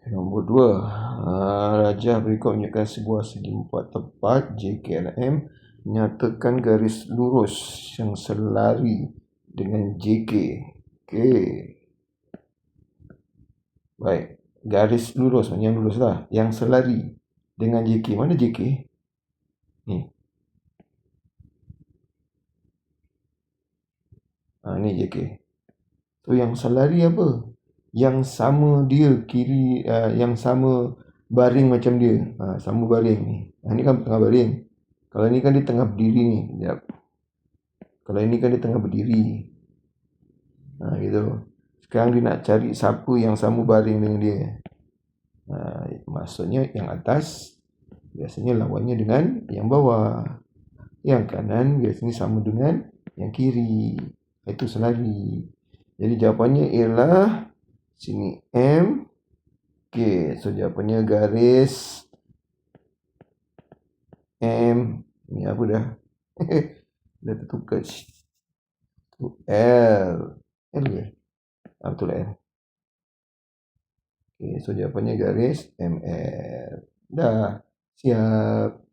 Nombor 2. Rajah berikut menunjukkan sebuah segi empat tepat JKLM. Nyatakan garis lurus yang selari dengan JK. Okey. Baik. Garis lurus, yang lurus lah. Yang selari dengan JK. Mana JK? Ni. Ni JK. So, yang selari apa? Yang sama dia kiri, yang sama baring macam dia. Sama baring ni. Ni kan tengah baring. Kalau ni kan dia tengah berdiri ni. Sekejap. Kalau ini kan dia tengah berdiri. Gitu. Sekarang dia nak cari siapa yang sama baring dengan dia. Maksudnya yang atas biasanya lawannya dengan yang bawah. Yang kanan biasanya sama dengan yang kiri. Itu selari. Jadi jawapannya ialah sini M. Okey, so jawapannya garis M. Ni apa dah? Dah tertukar. L. L ke? Betul L. Okey, so jawapannya garis ML. Dah. Siap.